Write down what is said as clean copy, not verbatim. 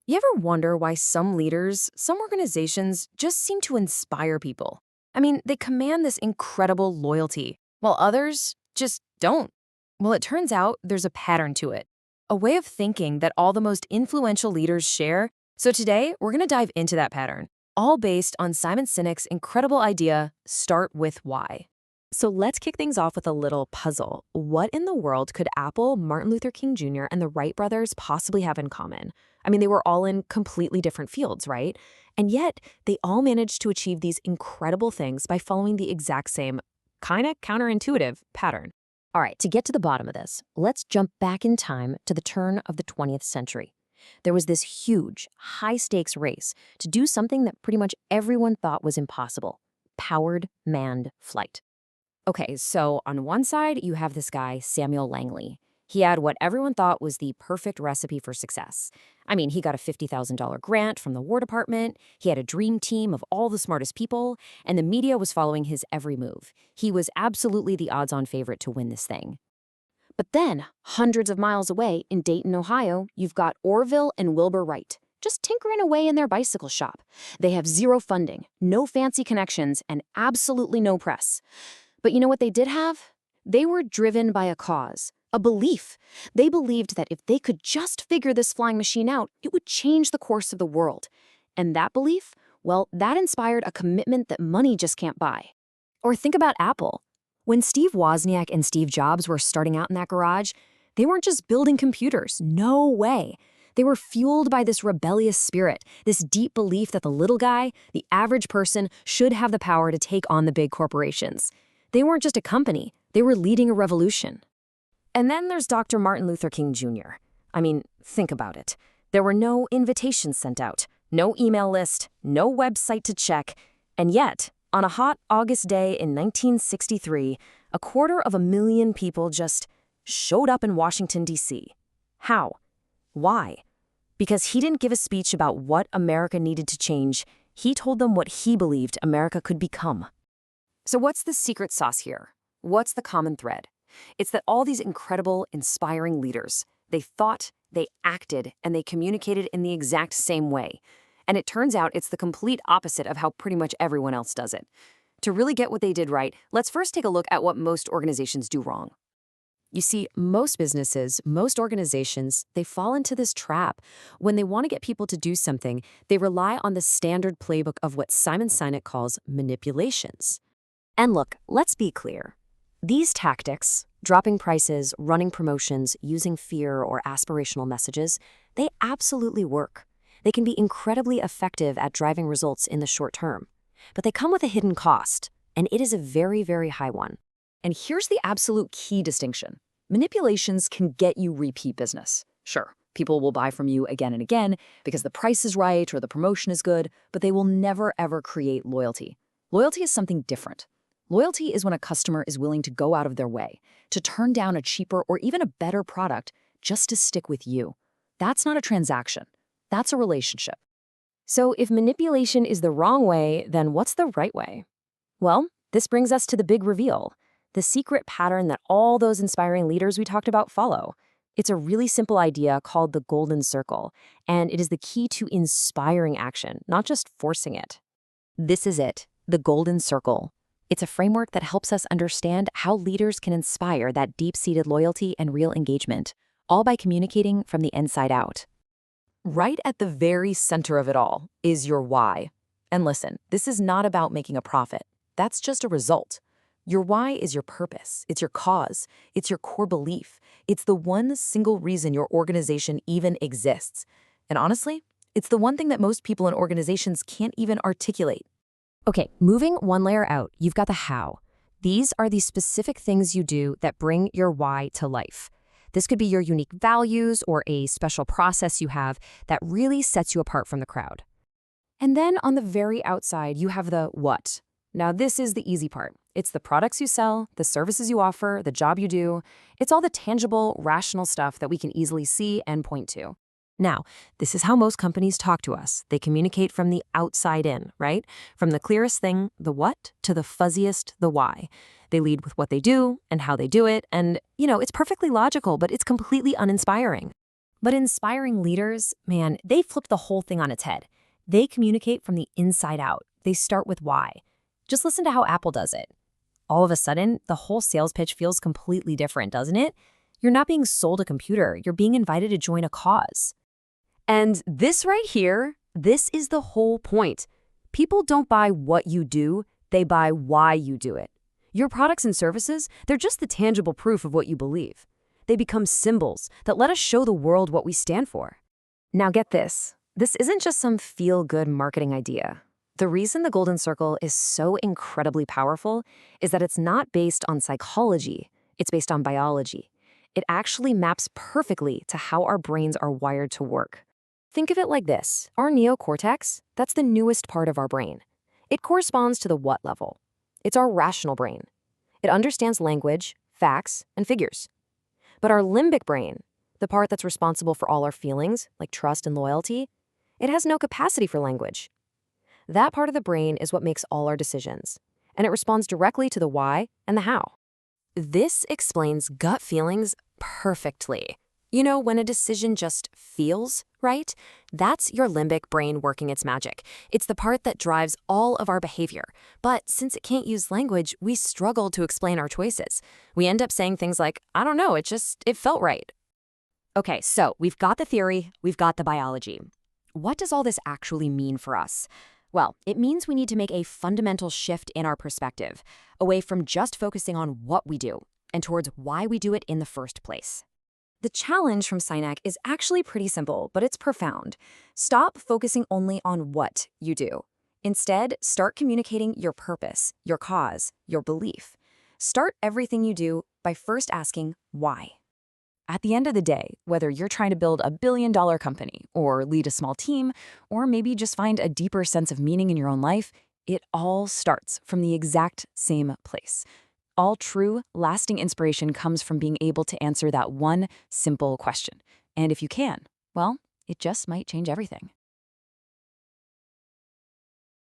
You ever wonder why some leaders, some organizations just seem to inspire people? I mean, they command this incredible loyalty, while others just don't. Well, it turns out there's a pattern to it, a way of thinking that all the most influential leaders share. So today, we're going to dive into that pattern, all based on Simon Sinek's incredible idea, start with why. So let's kick things off with a little puzzle. What in the world could Apple, Martin Luther King Jr., and the Wright brothers possibly have in common? I mean, they were all in completely different fields, right? And yet, they all managed to achieve these incredible things by following the exact same, kind of counterintuitive pattern. All right, to get to the bottom of this, let's jump back in time to the turn of the 20th century. There was this huge, high-stakes race to do something that pretty much everyone thought was impossible: powered manned flight. Okay, so on one side, you have this guy, Samuel Langley. He had what everyone thought was the perfect recipe for success. I mean, he got a $50,000 grant from the War Department, he had a dream team of all the smartest people, and the media was following his every move. He was absolutely the odds-on favorite to win this thing. But then, hundreds of miles away in Dayton, Ohio, you've got Orville and Wilbur Wright, just tinkering away in their bicycle shop. They have zero funding, no fancy connections, and absolutely no press. But you know what they did have? They were driven by a cause, a belief. They believed that if they could just figure this flying machine out, it would change the course of the world. And that belief, well, that inspired a commitment that money just can't buy. Or think about Apple. When Steve Wozniak and Steve Jobs were starting out in that garage, they weren't just building computers. No way. They were fueled by this rebellious spirit, this deep belief that the little guy, the average person, should have the power to take on the big corporations. They weren't just a company, they were leading a revolution. And then there's Dr. Martin Luther King Jr. I mean, think about it. There were no invitations sent out, no email list, no website to check, and yet, on a hot August day in 1963, 250,000 people just showed up in Washington, D.C. How? Why? Because he didn't give a speech about what America needed to change. He told them what he believed America could become. So what's the secret sauce here? What's the common thread? It's that all these incredible, inspiring leaders, they thought, they acted, and they communicated in the exact same way. And it turns out it's the complete opposite of how pretty much everyone else does it. To really get what they did right, let's first take a look at what most organizations do wrong. You see, most businesses, most organizations, they fall into this trap. When they want to get people to do something, they rely on the standard playbook of what Simon Sinek calls manipulations. And look, let's be clear. These tactics, dropping prices, running promotions, using fear or aspirational messages, they absolutely work. They can be incredibly effective at driving results in the short term. But they come with a hidden cost, and it is a very, very high one. And here's the absolute key distinction. Manipulations can get you repeat business. Sure, people will buy from you again and again because the price is right or the promotion is good, but they will never ever create loyalty. Loyalty is something different. Loyalty is when a customer is willing to go out of their way, to turn down a cheaper or even a better product just to stick with you. That's not a transaction. That's a relationship. So if manipulation is the wrong way, then what's the right way? Well, this brings us to the big reveal, the secret pattern that all those inspiring leaders we talked about follow. It's a really simple idea called the Golden Circle, and it is the key to inspiring action, not just forcing it. This is it, the Golden Circle. It's a framework that helps us understand how leaders can inspire that deep-seated loyalty and real engagement, all by communicating from the inside out. Right at the very center of it all is your why. And listen, this is not about making a profit. That's just a result. Your why is your purpose. It's your cause. It's your core belief. It's the one single reason your organization even exists. And honestly, it's the one thing that most people in organizations can't even articulate. Okay, moving one layer out, you've got the how. These are the specific things you do that bring your why to life. This could be your unique values or a special process you have that really sets you apart from the crowd. And then on the very outside, you have the what. Now, this is the easy part. It's the products you sell, the services you offer, the job you do. It's all the tangible, rational stuff that we can easily see and point to. Now, this is how most companies talk to us. They communicate from the outside in, right? From the clearest thing, the what, to the fuzziest, the why. They lead with what they do and how they do it, and, it's perfectly logical, but it's completely uninspiring. But inspiring leaders, man, they flip the whole thing on its head. They communicate from the inside out. They start with why. Just listen to how Apple does it. All of a sudden, the whole sales pitch feels completely different, doesn't it? You're not being sold a computer, you're being invited to join a cause. And this right here, this is the whole point. People don't buy what you do, they buy why you do it. Your products and services, they're just the tangible proof of what you believe. They become symbols that let us show the world what we stand for. Now get this. This isn't just some feel-good marketing idea. The reason the Golden Circle is so incredibly powerful is that it's not based on psychology, it's based on biology. It actually maps perfectly to how our brains are wired to work. Think of it like this. Our neocortex, that's the newest part of our brain. It corresponds to the what level. It's our rational brain. It understands language, facts, and figures. But our limbic brain, the part that's responsible for all our feelings, like trust and loyalty, it has no capacity for language. That part of the brain is what makes all our decisions, and it responds directly to the why and the how. This explains gut feelings perfectly. You know, when a decision just feels right, that's your limbic brain working its magic. It's the part that drives all of our behavior. But since it can't use language, we struggle to explain our choices. We end up saying things like, I don't know, it felt right. Okay, so we've got the theory, we've got the biology. What does all this actually mean for us? Well, it means we need to make a fundamental shift in our perspective, away from just focusing on what we do and towards why we do it in the first place. The challenge from Sinek is actually pretty simple, but it's profound. Stop focusing only on what you do. Instead, start communicating your purpose, your cause, your belief. Start everything you do by first asking why. At the end of the day, whether you're trying to build a billion-dollar company or lead a small team, or maybe just find a deeper sense of meaning in your own life, it all starts from the exact same place. All true, lasting inspiration comes from being able to answer that one simple question. And if you can, well, it just might change everything.